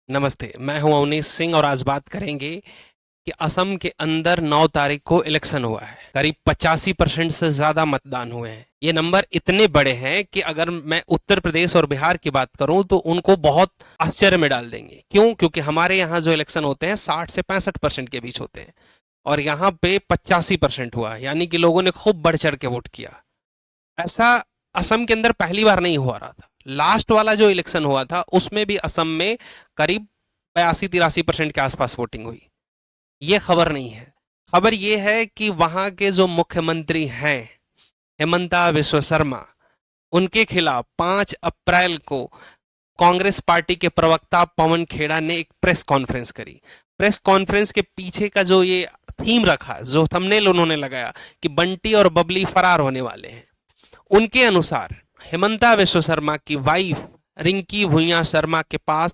नमस्ते, मैं हूं अवनीश सिंह और आज बात करेंगे कि असम के अंदर 9 तारीख को इलेक्शन हुआ है। करीब 85% से ज़्यादा मतदान हुए हैं। ये नंबर इतने बड़े हैं कि अगर मैं उत्तर प्रदेश और बिहार की बात करूं तो उनको बहुत आश्चर्य में डाल देंगे। क्यों? क्योंकि हमारे यहाँ जो इलेक्शन होते हैं 60 से 65% के बीच होते हैं और यहाँ पे 85% हुआ, यानी कि लोगों ने खूब बढ़ चढ़ के वोट किया। ऐसा असम के अंदर पहली बार नहीं हुआ रहा था। लास्ट वाला जो इलेक्शन हुआ था उसमें भी असम में करीब 82-83% के आसपास वोटिंग हुई। ये खबर नहीं है। खबर ये है कि वहां के जो मुख्यमंत्री हैं हेमंता विश्व शर्मा, उनके खिलाफ 5 अप्रैल को कांग्रेस पार्टी के प्रवक्ता पवन खेड़ा ने एक प्रेस कॉन्फ्रेंस करी। प्रेस कॉन्फ्रेंस के पीछे का जो ये थीम रखा, जो थंबनेल उन्होंने लगाया कि बंटी और बबली फरार होने वाले हैं, उनके अनुसार हेमंता विश्व शर्मा की वाइफ रिंकी भुइयां शर्मा के पास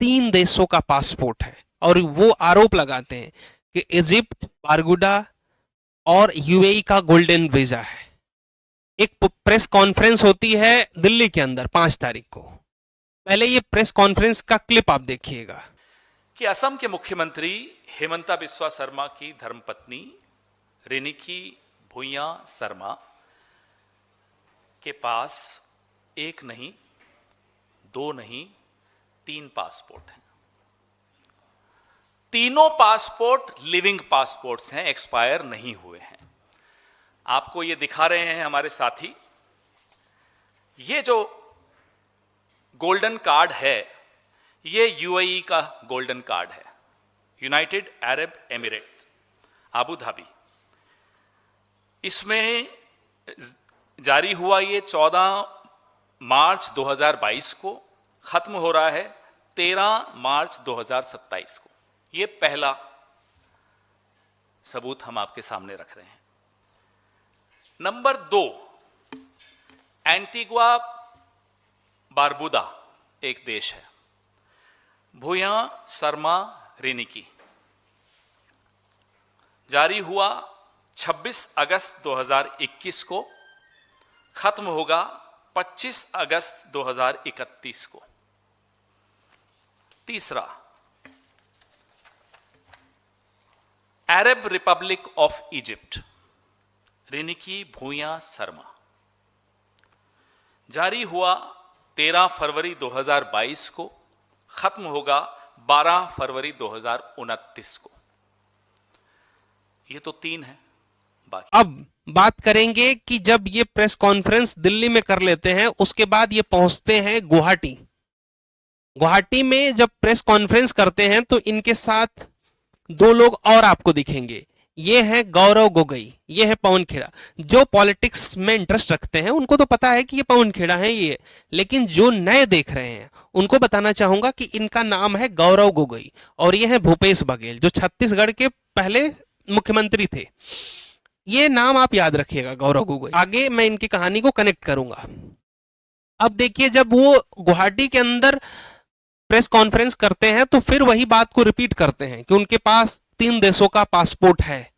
3 देशों का पासपोर्ट है और वो आरोप लगाते हैं कि इजिप्ट, बारगुडा और यूएई का गोल्डन वीजा है। एक प्रेस कॉन्फ्रेंस होती है दिल्ली के अंदर 5 तारीख को। पहले ये प्रेस कॉन्फ्रेंस का क्लिप आप देखिएगा। कि असम के मुख्यमंत्री हेमंता बिस्वा शर्मा की धर्मपत्नी रिनिकी भुइयां शर्मा के पास एक नहीं, दो नहीं, 3 पासपोर्ट हैं। तीनों पासपोर्ट लिविंग पासपोर्ट्स हैं, एक्सपायर नहीं हुए हैं। आपको ये दिखा रहे हैं हमारे साथी। ये जो गोल्डन कार्ड है, ये यूएई का गोल्डन कार्ड है, United Arab Emirates, Abu Dhabi. इसमें जारी हुआ ये 14 मार्च 2022 को, खत्म हो रहा है 13 मार्च 2027 को। ये पहला सबूत हम आपके सामने रख रहे हैं। नंबर 2, एंटीगुआ बारबुदा एक देश है। भुइयां शर्मा रिनिकी, जारी हुआ 26 अगस्त 2021 को, खत्म होगा 25 अगस्त 2031 को। तीसरा, Arab republic of Egypt, Riniki Bhuyan Sharma, जारी हुआ 13 फरवरी 2022 को, खत्म होगा 12 फरवरी 2029 को। ये तो 3 है। बाकी अब बात करेंगे कि जब ये प्रेस कॉन्फ्रेंस दिल्ली में कर लेते हैं उसके बाद ये पहुंचते हैं गुवाहाटी। गुवाहाटी में जब प्रेस कॉन्फ्रेंस करते हैं तो इनके साथ 2 लोग और आपको दिखेंगे। ये है गौरव गोगोई, ये है पवन खेड़ा। जो पॉलिटिक्स में इंटरेस्ट रखते हैं उनको तो पता है कि ये पवन खेड़ा है ये, लेकिन जो नए देख रहे हैं उनको बताना चाहूंगा कि इनका नाम है गौरव गोगोई और ये है भूपेश बघेल, जो छत्तीसगढ़ के पहले मुख्यमंत्री थे। ये नाम आप याद रखिएगा, गौरव गोगोई। आगे मैं इनकी कहानी को कनेक्ट करूंगा। अब देखिए, जब वो गुवाहाटी के अंदर प्रेस कॉन्फ्रेंस करते हैं तो फिर वही बात को रिपीट करते हैं कि उनके पास 3 देशों का पासपोर्ट है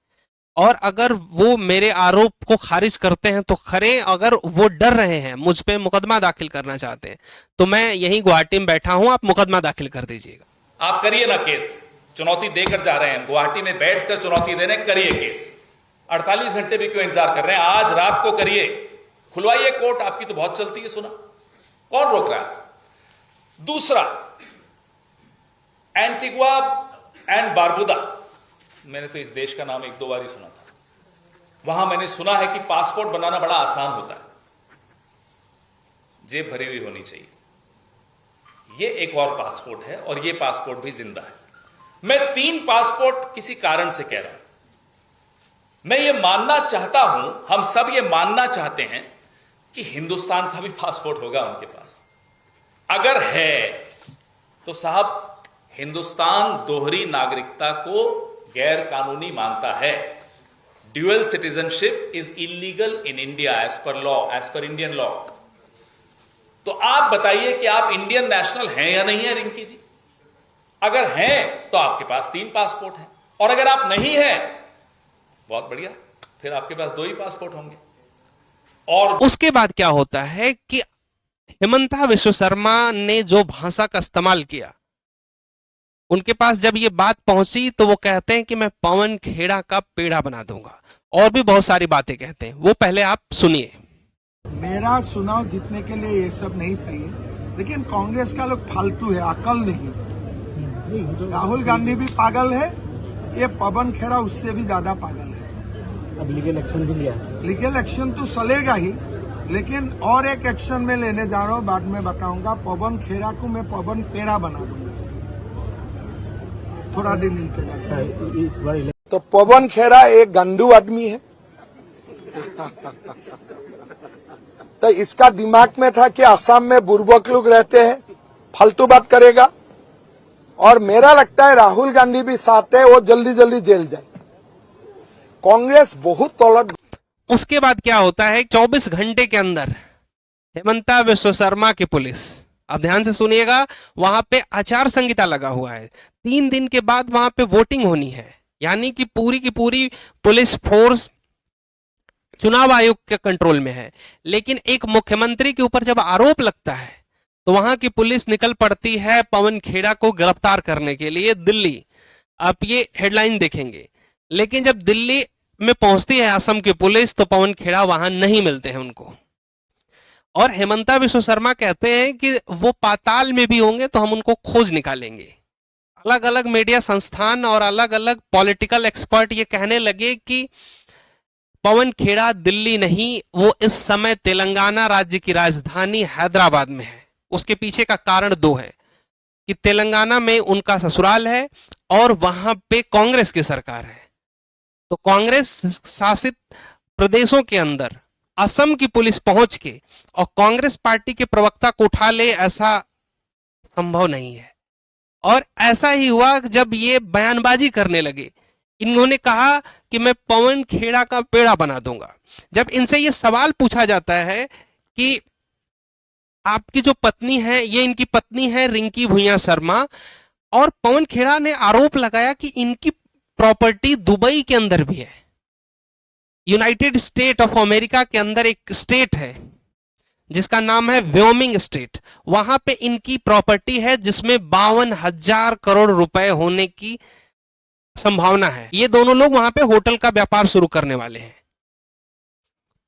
और अगर वो मेरे आरोप को खारिज करते हैं तो खरे, अगर वो डर रहे हैं, मुझ पे मुकदमा दाखिल करना चाहते हैं, तो मैं यहीं गुवाहाटी में बैठा हूं, आप मुकदमा दाखिल कर दीजिएगा। आप करिए ना केस, चुनौती देकर जा रहे हैं, गुवाहाटी में बैठकर चुनौती दे रहे हैं, करिए केस। 48 घंटे भी क्यों इंतजार कर रहे हैं? आज रात को करिए, खुलवाइए कोर्ट। आपकी तो बहुत चलती है, सुना, कौन रोक रहा है? दूसरा, एंटीगुआ एंड बारबुदा, मैंने तो इस देश का नाम 1-2 बार ही सुना था। वहां मैंने सुना है कि पासपोर्ट बनाना बड़ा आसान होता है, जेब भरी हुई होनी चाहिए। ये एक और पासपोर्ट है और ये पासपोर्ट भी जिंदा है। मैं 3 पासपोर्ट किसी कारण से कह रहा हूं। मैं ये मानना चाहता हूं, हम सब ये मानना चाहते हैं कि हिंदुस्तान का भी पासपोर्ट होगा उनके पास। अगर है तो साहब, हिंदुस्तान दोहरी नागरिकता को गैर कानूनी मानता है। Dual citizenship is illegal in India as per law, as per Indian law. तो आप बताइए कि आप इंडियन नेशनल हैं या नहीं है रिंकी जी? अगर हैं तो आपके पास 3 पासपोर्ट हैं, और अगर आप नहीं हैं, बहुत बढ़िया, फिर आपके पास 2 ही पासपोर्ट होंगे। और उसके बाद क्या होता है कि हेमंता विश्व शर्मा ने जो भाषा का इस्तेमाल किया उनके पास जब ये बात पहुंची तो वो कहते हैं कि मैं पवन खेड़ा का पेड़ा बना दूंगा, और भी बहुत सारी बातें कहते हैं। वो पहले आप सुनिए। मेरा चुनाव जीतने के लिए ये सब नहीं सही है, लेकिन कांग्रेस का लोग फालतू है, अकल नहीं। राहुल गांधी भी पागल है, ये पवन खेड़ा उससे भी ज्यादा पागल है। अब लीगल एक्शन भी लिया है। लीगल एक्शन तो चलेगा ही, लेकिन और एक एक्शन में लेने जा रहा हूँ, बाद में बताऊंगा। पवन खेड़ा को मैं पवन पेड़ा बना दूंगा, थोड़ा दिन इंतजार। इस बार तो पवन खेड़ा एक गंदू आदमी है, तो इसका दिमाग में था कि असम में बुर्बक लोग रहते हैं, फालतू बात करेगा। और मेरा लगता है राहुल गांधी भी साथ है, वो जल्दी जल्दी जेल जाए। कांग्रेस बहुत तौलत। उसके बाद क्या होता है, 24 घंटे के अंदर हेमंता विश्व शर्मा की पुलिस, अब ध्यान से सुनिएगा, वहां पे आचार संहिता लगा हुआ है। 3 दिन के बाद वहां पे वोटिंग होनी है, यानी कि पूरी की पूरी पुलिस फोर्स चुनाव आयोग के कंट्रोल में है। लेकिन एक मुख्यमंत्री के ऊपर जब आरोप लगता है तो वहां की पुलिस निकल पड़ती है पवन खेड़ा को गिरफ्तार करने के लिए दिल्ली। आप ये हेडलाइन देखेंगे। लेकिन जब दिल्ली में पहुंचती है असम की पुलिस तो पवन खेड़ा वहां नहीं मिलते हैं उनको, और हेमंता विश्व शर्मा कहते हैं कि वो पाताल में भी होंगे तो हम उनको खोज निकालेंगे। अलग अलग मीडिया संस्थान और अलग अलग पॉलिटिकल एक्सपर्ट ये कहने लगे कि पवन खेड़ा दिल्ली नहीं, वो इस समय तेलंगाना राज्य की राजधानी हैदराबाद में है। उसके पीछे का कारण 2 है कि तेलंगाना में उनका ससुराल है और वहां पे कांग्रेस की सरकार है। तो कांग्रेस शासित प्रदेशों के अंदर असम की पुलिस पहुंच के और कांग्रेस पार्टी के प्रवक्ता को उठा ले, ऐसा संभव नहीं है। और ऐसा ही हुआ जब ये बयानबाजी करने लगे। इन्होंने कहा कि मैं पवन खेड़ा का पेड़ा बना दूंगा। जब इनसे ये सवाल पूछा जाता है कि आपकी जो पत्नी है, ये इनकी पत्नी है रिंकी भुइयां शर्मा, और पवन खेड़ा ने आरोप लगाया कि इनकी प्रॉपर्टी दुबई के अंदर भी है। यूनाइटेड स्टेट ऑफ अमेरिका के अंदर एक स्टेट है जिसका नाम है व्योमिंग स्टेट, वहां पे इनकी प्रॉपर्टी है जिसमें 52,000 करोड़ रुपए होने की संभावना है। ये दोनों लोग वहां पे होटल का व्यापार शुरू करने वाले हैं।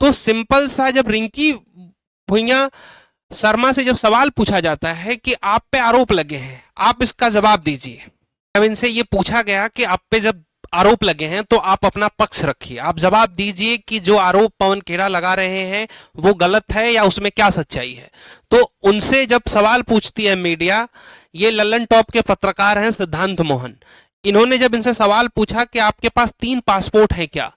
तो सिंपल सा जब रिंकी भुइयां शर्मा से जब सवाल पूछा जाता है कि आप पे आरोप लगे हैं, आप इसका जवाब दीजिए। अब इनसे ये पूछा गया कि आप पे जब आरोप लगे हैं तो आप अपना पक्ष रखिए, आप जवाब दीजिए कि जो आरोप पवन खेड़ा लगा रहे हैं वो गलत है या उसमें क्या सच्चाई है। तो उनसे जब सवाल पूछती है मीडिया, ये लल्लन टॉप के पत्रकार हैं सिद्धांत मोहन, इन्होंने जब इनसे सवाल पूछा कि आपके पास 3 पासपोर्ट हैं क्या,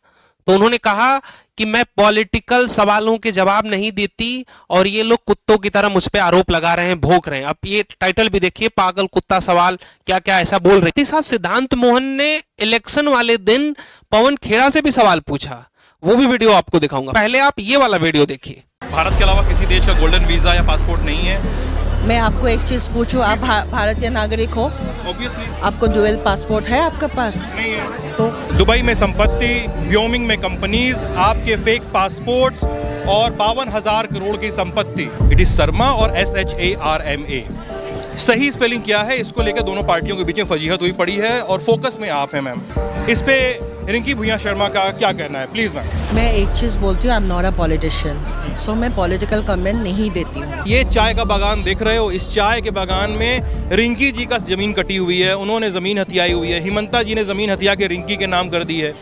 तो उन्होंने कहा कि मैं पॉलिटिकल सवालों के जवाब नहीं देती और ये लोग कुत्तों की तरह मुझ पे आरोप लगा रहे हैं, भौंक रहे हैं। अब ये टाइटल भी देखिए, पागल कुत्ता सवाल, क्या क्या ऐसा बोल रहे थे। साथ सिद्धांत मोहन ने इलेक्शन वाले दिन पवन खेड़ा से भी सवाल पूछा, वो भी वीडियो आपको दिखाऊंगा। पहले आप ये वाला वीडियो देखिए। भारत के अलावा किसी देश का गोल्डन वीजा या पासपोर्ट नहीं है। मैं आपको एक चीज़ पूछूं, आप भारतीय नागरिक हो? ऑब्वियसली आपको ड्यूअल पासपोर्ट है आपके पास? नहीं है। तो दुबई में संपत्ति, व्योमिंग में कंपनीज, आपके फेक पासपोर्ट्स और 52,000 करोड़ की संपत्ति। इट इज शर्मा और SHARMA। सही स्पेलिंग क्या है, इसको लेकर दोनों पार्टियों के बीच में फजीहत हुई पड़ी है और फोकस में आप हैं मैम। इस पे रिंकी भुइयां शर्मा का क्या कहना है, प्लीज मैम? मैं एक चीज़ बोलती हूँ, I am not a politician, so मैं पॉलिटिकल कमेंट नहीं देती हूँ। ये चाय का बागान देख रहे हो, इस चाय के बागान में रिंकी जी का जमीन कटी हुई है, उन्होंने जमीन हथियाई हुई है, हिमंता जी ने जमीन हथिया के रिंकी के नाम कर दी है।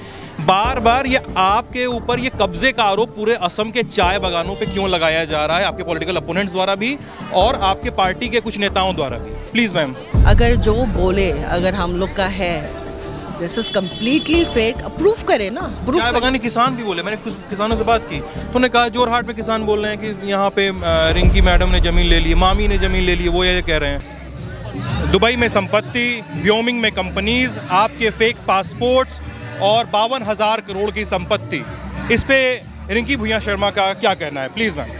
बार बार ये आपके ऊपर ये कब्जे का आरोप पूरे असम के चाय बागानों पे क्यों लगाया जा रहा है, आपके पॉलिटिकल अपोनेंट्स द्वारा भी और आपके पार्टी के कुछ नेताओं द्वारा भी? Please ma'am. अगर जो बोले, अगर हम लोग का है this is completely fake, proof करे ना। चाय बागानी किसान भी बोले, मैंने कुछ किसानों से बात की तो उन्होंने कहा जोरहाट में किसान बोल रहे हैं कि यहाँ पे रिंकी मैडम ने जमीन ले ली, मामी ने जमीन ले ली, वो ये कह रहे हैं। दुबई में संपत्ति, व्योमिंग में कंपनीज, आपके फेक पासपोर्ट्स और 52,000 करोड़ की संपत्ति। इस पे रिंकी भुइयां शर्मा का क्या कहना है, प्लीज मैम?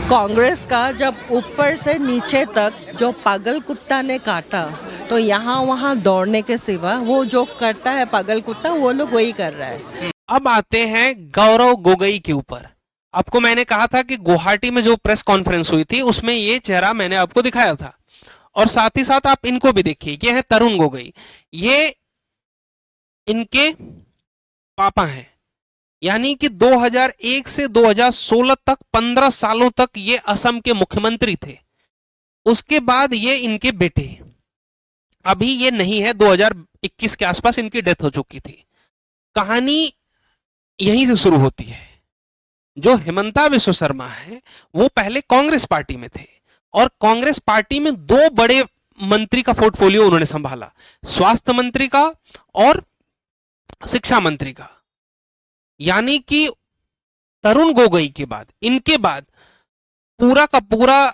कांग्रेस का जब ऊपर से नीचे तक जो पागल कुत्ता ने काटा, तो यहाँ वहाँ दौड़ने के सिवा वो जो करता है पागल कुत्ता, वो लोग वही कर रहा है। अब आते हैं गौरव गोगोई के ऊपर। आपको मैंने कहा था कि गुवाहाटी में जो प्रेस कॉन्फ्रेंस हुई थी उसमें ये चेहरा मैंने आपको दिखाया था, और साथ ही साथ आप इनको भी देखिए, ये है तरुण गोगोई, ये इनके पापा हैं। यानी कि 2001 से 2016 तक 15 सालों तक ये असम के मुख्यमंत्री थे। उसके बाद ये इनके बेटे, अभी ये नहीं है, 2021 के आसपास इनकी डेथ हो चुकी थी। कहानी यहीं से शुरू होती है। जो हिमंता विश्व शर्मा है वो पहले कांग्रेस पार्टी में थे और कांग्रेस पार्टी में दो बड़े मंत्री का पोर्टफोलियो उन्होंने संभाला, स्वास्थ्य मंत्री का और शिक्षा मंत्री का। यानी कि तरुण गोगोई के बाद, इनके बाद पूरा का पूरा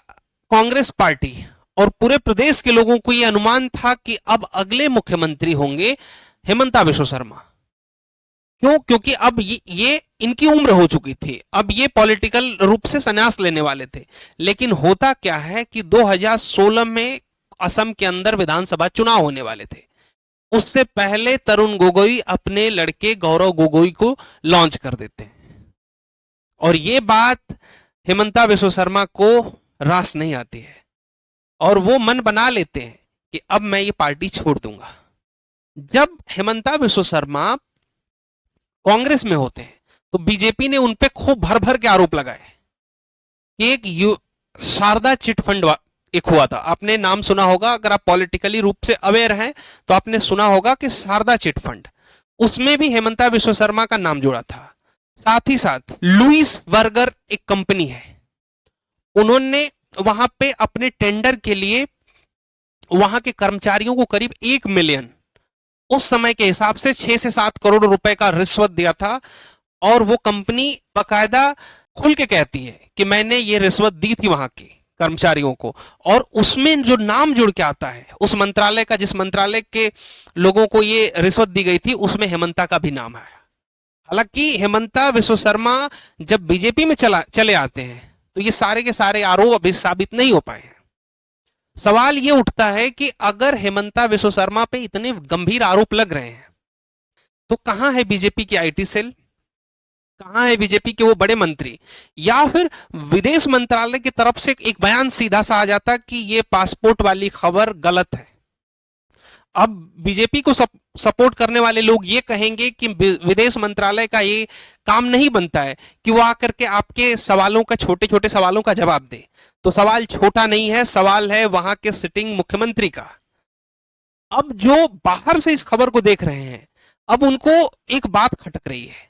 कांग्रेस पार्टी और पूरे प्रदेश के लोगों को यह अनुमान था कि अब अगले मुख्यमंत्री होंगे हिमंता विश्व शर्मा। क्यों? क्योंकि अब ये इनकी उम्र हो चुकी थी, अब ये पॉलिटिकल रूप से संन्यास लेने वाले थे। लेकिन होता क्या है कि 2016 में असम के अंदर विधानसभा चुनाव होने वाले थे। उससे पहले तरुण गोगोई अपने लड़के गौरव गोगोई को लॉन्च कर देते हैं और ये बात हिमंता विश्व शर्मा को रास नहीं आती है और वो मन बना लेते हैं कि अब मैं ये पार्टी छोड़ दूंगा। जब हिमंता विश्व शर्मा कांग्रेस में होते हैं तो बीजेपी ने उनपे खूब भर भर के आरोप लगाए कि एक शारदा चिट फंड एक हुआ था। आपने नाम सुना होगा, अगर आप पॉलिटिकली रूप से अवेयर हैं तो आपने सुना होगा कि शारदा चिट फंड, उसमें भी हिमंता विश्व शर्मा का नाम जुड़ा था। साथ ही साथ लुइस बर्गर एक कंपनी है, उन्होंने वहां पे अपने टेंडर के लिए वहां के कर्मचारियों को करीब 1 मिलियन, उस समय के हिसाब से 6 से 7 करोड़ रुपए का रिश्वत दिया था। और वो कंपनी बाकायदा खुल के कहती है कि मैंने ये रिश्वत दी थी वहां के कर्मचारियों को, और उसमें जो नाम जुड़ के आता है उस मंत्रालय का, जिस मंत्रालय के लोगों को ये रिश्वत दी गई थी, उसमें हेमंता का भी नाम आया। हालांकि हेमंता विश्व शर्मा जब बीजेपी में चले आते हैं तो ये सारे के सारे आरोप अभी साबित नहीं हो पाए हैं। सवाल ये उठता है कि अगर हेमंता विश्व शर्मा पे इतने गंभीर आरोप लग रहे हैं तो कहां है बीजेपी की आईटी सेल, कहां है बीजेपी के वो बड़े मंत्री? या फिर विदेश मंत्रालय की तरफ से एक बयान सीधा सा आ जाता कि ये पासपोर्ट वाली खबर गलत है। अब बीजेपी को सपोर्ट करने वाले लोग ये कहेंगे कि विदेश मंत्रालय का ये काम नहीं बनता है कि वो आकर के आपके सवालों का, छोटे छोटे सवालों का जवाब दे। तो सवाल छोटा नहीं है, सवाल है वहां के सिटिंग मुख्यमंत्री का। अब जो बाहर से इस खबर को देख रहे हैं, अब उनको एक बात खटक रही है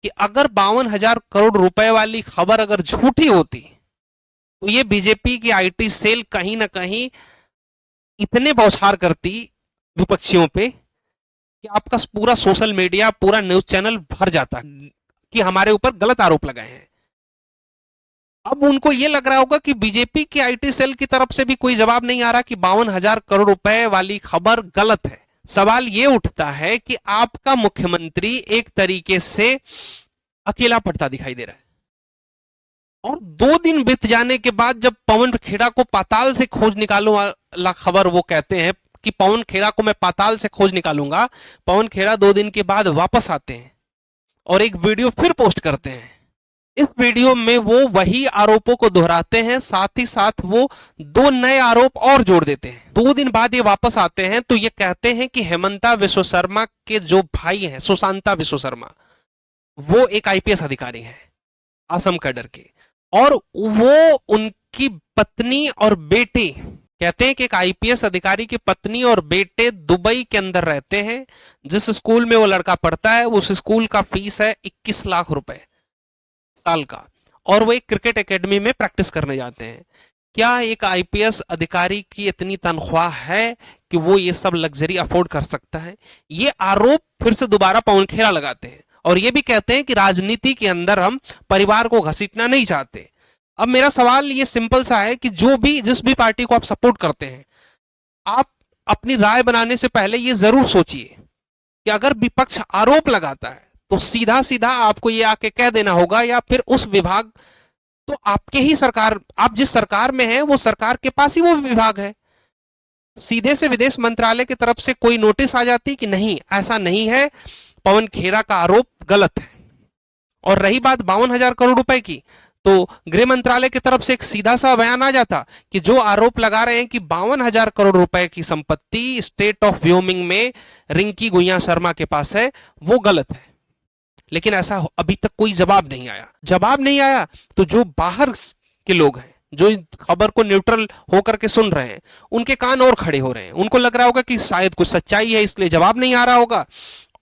कि अगर 52,000 करोड़ रुपए वाली खबर अगर झूठी होती तो ये बीजेपी की आईटी सेल कहीं ना कहीं इतने बौछार करती विपक्षियों पे कि आपका पूरा सोशल मीडिया, पूरा न्यूज चैनल भर जाता कि हमारे ऊपर गलत आरोप लगाए हैं। अब उनको यह लग रहा होगा कि बीजेपी की आईटी सेल की तरफ से भी कोई जवाब नहीं आ रहा कि 52,000 करोड़ रुपए वाली खबर गलत है। सवाल यह उठता है कि आपका मुख्यमंत्री एक तरीके से अकेला पड़ता दिखाई दे रहा है, और 2 दिन बीत जाने के बाद जब पवन खेड़ा को पाताल से खोज निकालो वाला खबर वो कहते हैं कि पवन खेड़ा को मैं पाताल से खोज निकालूंगा, पवन खेड़ा 2 दिन के बाद वापस आते हैं और एक वीडियो फिर पोस्ट करते हैं। इस वीडियो में वो वही आरोपों को दोहराते हैं, साथ ही साथ वो 2 नए आरोप और जोड़ देते हैं। 2 दिन बाद ये वापस आते हैं तो ये कहते हैं कि हेमंता विश्व शर्मा के जो भाई हैं, सुशांता विश्व शर्मा, वो एक आईपीएस अधिकारी हैं असम कैडर के, और वो उनकी पत्नी और बेटे, कहते हैं कि एक आईपीएस अधिकारी की पत्नी और बेटे दुबई के अंदर रहते हैं। जिस स्कूल में वो लड़का पढ़ता है उस स्कूल का फीस है 21 लाख रुपए साल का, और वो एक क्रिकेट एकेडमी में प्रैक्टिस करने जाते हैं। क्या एक आईपीएस अधिकारी की इतनी तनख्वाह है कि वो ये सब लग्जरी अफोर्ड कर सकता है? ये आरोप फिर से दोबारा पवन खेड़ा लगाते हैं और ये भी कहते हैं कि राजनीति के अंदर हम परिवार को घसीटना नहीं चाहते। अब मेरा सवाल ये सिंपल सा है कि जिस भी पार्टी को आप सपोर्ट करते हैं, आप अपनी राय बनाने से पहले ये जरूर सोचिए कि अगर विपक्ष आरोप लगाता है तो सीधा सीधा आपको ये आके कह देना होगा, या फिर उस विभाग, तो आपके ही सरकार, आप जिस सरकार में हैं वो सरकार के पास ही वो विभाग है, सीधे से विदेश मंत्रालय की तरफ से कोई नोटिस आ जाती कि नहीं, ऐसा नहीं है, पवन खेड़ा का आरोप गलत है। और रही बात 52,000 करोड़ रुपए की, तो गृह मंत्रालय की तरफ से एक सीधा सा बयान आ जाता कि जो आरोप लगा रहे हैं कि 52,000 करोड़ रुपए की संपत्ति स्टेट ऑफ व्योमिंग में रिंकी गुइया शर्मा के पास है, वो गलत है। लेकिन ऐसा अभी तक कोई जवाब नहीं आया। तो जो बाहर के लोग हैं, जो खबर को न्यूट्रल होकर के सुन रहे हैं, उनके कान और खड़े हो रहे हैं। उनको लग रहा होगा कि शायद कुछ सच्चाई है, इसलिए जवाब नहीं आ रहा होगा।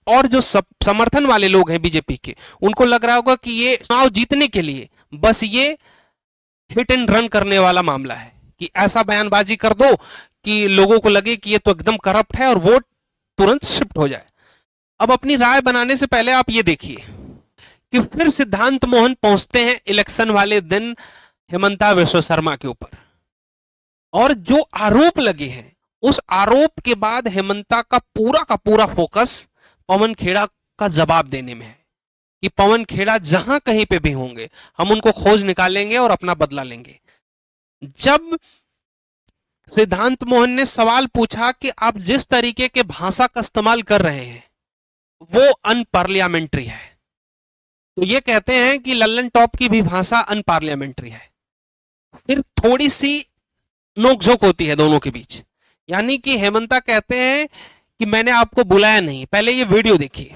और जो समर्थन वाले लोग हैं बीजेपी के, उनको लग रहा होगा कि ये चुनाव जीतने के लिए बस ये हिट एंड रन करने वाला मामला है, कि ऐसा बयानबाजी कर दो कि लोगों को लगे कि ये तो एकदम करप्ट है और वोट तुरंत शिफ्ट हो जाए। अब अपनी राय बनाने से पहले आप ये देखिए कि फिर सिद्धांत मोहन पहुंचते हैं इलेक्शन वाले दिन हेमंता विश्व शर्मा के ऊपर, और जो आरोप लगे हैं उस आरोप के बाद हेमंता का पूरा फोकस पवन खेड़ा का जवाब देने में है कि पवन खेड़ा जहां कहीं पे भी होंगे हम उनको खोज निकालेंगे और अपना बदला लेंगे। जब सिद्धांत मोहन ने सवाल पूछा कि आप जिस तरीके के भाषा का इस्तेमाल कर रहे हैं वो अनपार्लियामेंट्री है, तो ये कहते हैं कि लल्लन टॉप की भी भाषा अनपार्लियामेंट्री है। फिर थोड़ी सी नोकझोंक होती है दोनों के बीच, यानी कि हेमंता कहते हैं कि मैंने आपको बुलाया नहीं। पहले ये वीडियो देखिए।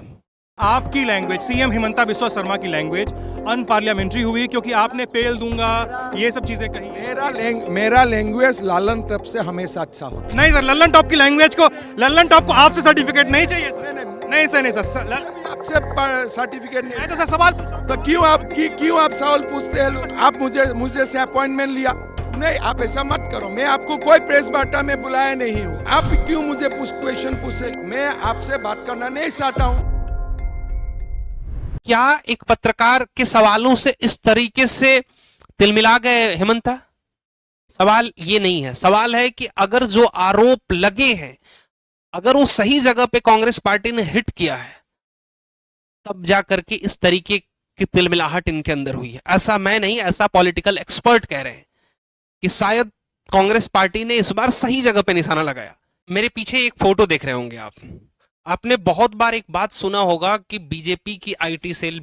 आपकी लैंग्वेज, सीएम हेमंता बिस्वा शर्मा की लैंग्वेज अनपार्लियामेंट्री हुई क्योंकि आपने पेल दूंगा ये सब चीजें कही। मेरा लैंग्वेज लालन टॉप से हमेशा अच्छा होता नहीं सर, लल्लन टॉप की लैंग्वेज को, लल्लन टॉप को आपसे सर्टिफिकेट नहीं चाहिए सर। नहीं सर, आपसे सर्टिफिकेट नहीं तो सर सवाल तो क्यों आप सवाल पूछते हैं? आप मुझे से अपॉइंटमेंट लिया नहीं, आप ऐसा मत करो। मैं आपको कोई प्रेस वार्ता में बुलाया नहीं हूँ। आप क्यों मुझे क्वेश्चन पूछे? मैं आपसे बात करना नहीं चाहता हूँ। क्या एक पत्रकार के सवालों से इस तरीके से तिलमिला गए हेमंता? सवाल ये नहीं है। सवाल है कि अगर जो आरोप लगे हैं, अगर वो सही जगह पे कांग्रेस पार्टी ने हिट किया है, तब जाकर के इस तरीके की तिलमिलाहट इनके अंदर हुई है। ऐसा मैं नहीं, ऐसा पॉलिटिकल एक्सपर्ट कह रहे हैं कि शायद कांग्रेस पार्टी ने इस बार सही जगह पे निशाना लगाया। मेरे पीछे एक फोटो देख रहे होंगे आप। आपने बहुत बार एक बात सुना होगा कि बीजेपी की आईटी सेल।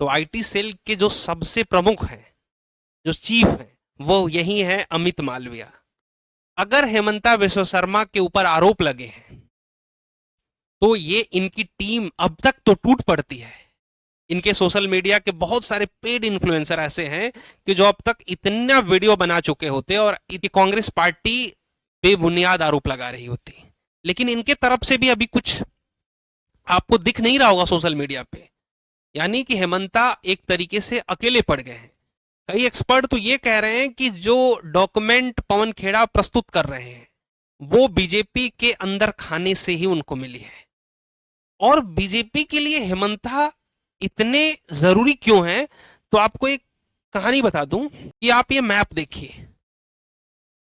तो आईटी सेल के जो सबसे प्रमुख हैं, जो चीफ हैं, वो यही है अमित मालविया। अगर हेमंता विश्व शर्मा के ऊपर आरोप लगे हैं तो ये इनकी टीम अब तक तो टूट पड़ती है। इनके सोशल मीडिया के बहुत सारे पेड इन्फ्लुएंसर ऐसे हैं कि जो अब तक इतना वीडियो बना चुके होते और कांग्रेस पार्टी बेबुनियाद आरोप लगा रही होती, लेकिन इनके तरफ से भी अभी कुछ आपको दिख नहीं रहा होगा सोशल मीडिया पे। यानी कि हेमंता एक तरीके से अकेले पड़ गए हैं। कई एक्सपर्ट तो ये कह रहे हैं कि जो डॉक्यूमेंट पवन खेड़ा प्रस्तुत कर रहे हैं वो बीजेपी के अंदर खाने से ही उनको मिली है। और बीजेपी के लिए हेमंता इतने जरूरी क्यों हैं, तो आपको एक कहानी बता दूं कि आप ये मैप देखिए।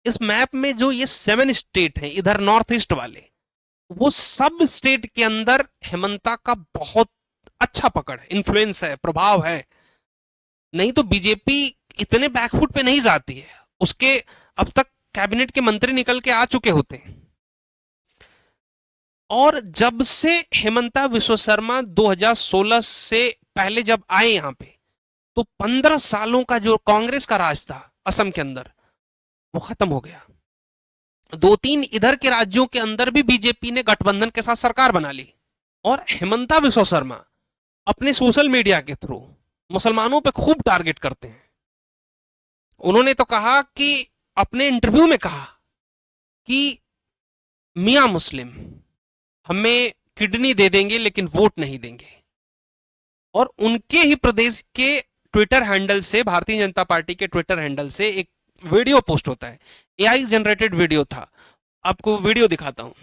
इस मैप में जो ये 7 स्टेट हैं इधर नॉर्थ ईस्ट वाले, वो सब स्टेट के अंदर हेमंता का बहुत अच्छा पकड़ है, इन्फ्लुएंस है, प्रभाव है। नहीं तो बीजेपी इतने बैकफुट पे नहीं जाती है। उसके अब तक कैबिनेट के मंत्री निकल के आ चुके होते हैं। और जब से हेमंता विश्व शर्मा 2016 से पहले जब आए यहां पे, तो 15 सालों का जो कांग्रेस का राज था असम के अंदर, वो खत्म हो गया। 2-3 इधर के राज्यों के अंदर भी बीजेपी ने गठबंधन के साथ सरकार बना ली। और हेमंता विश्व शर्मा अपने सोशल मीडिया के थ्रू मुसलमानों पे खूब टारगेट करते हैं। उन्होंने तो कहा कि अपने इंटरव्यू में कहा कि मियां मुस्लिम हमें किडनी दे देंगे लेकिन वोट नहीं देंगे। और उनके ही प्रदेश के ट्विटर हैंडल से, भारतीय जनता पार्टी के ट्विटर हैंडल से एक वीडियो पोस्ट होता है, एआई जनरेटेड वीडियो था। आपको वीडियो दिखाता हूं।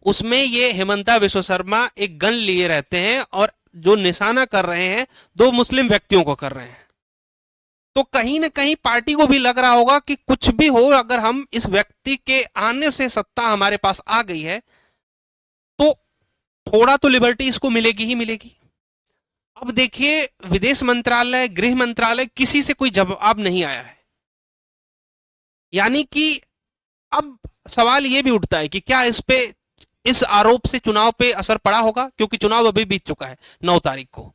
उसमें ये हेमंता विश्व शर्मा एक गन लिए रहते हैं और जो निशाना कर रहे हैं 2 मुस्लिम व्यक्तियों को कर रहे हैं। तो कहीं ना कहीं पार्टी को भी लग रहा होगा कि कुछ भी हो, अगर हम इस व्यक्ति के आने से सत्ता हमारे पास आ गई है तो थोड़ा तो लिबर्टी इसको मिलेगी ही मिलेगी। अब देखिए, विदेश मंत्रालय, गृह मंत्रालय, किसी से कोई जवाब नहीं आया है। यानी कि अब सवाल यह भी उठता है कि क्या इस आरोप से चुनाव पे असर पड़ा होगा, क्योंकि चुनाव अभी बीत चुका है 9 तारीख को।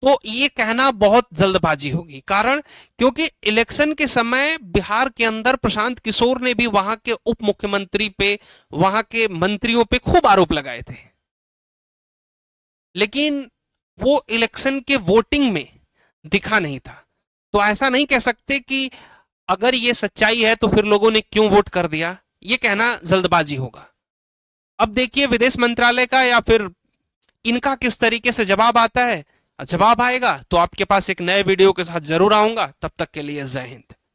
तो ये कहना बहुत जल्दबाजी होगी। कारण क्योंकि इलेक्शन के समय बिहार के अंदर प्रशांत किशोर ने भी वहां के उप मुख्यमंत्री पे, वहां के मंत्रियों पे खूब आरोप लगाए थे, लेकिन वो इलेक्शन के वोटिंग में दिखा नहीं था। तो ऐसा नहीं कह सकते कि अगर ये सच्चाई है तो फिर लोगों ने क्यों वोट कर दिया, ये कहना जल्दबाजी होगा। अब देखिए विदेश मंत्रालय का या फिर इनका किस तरीके से जवाब आता है। जवाब आएगा तो आपके पास एक नए वीडियो के साथ जरूर आऊंगा। तब तक के लिए जय हिंद।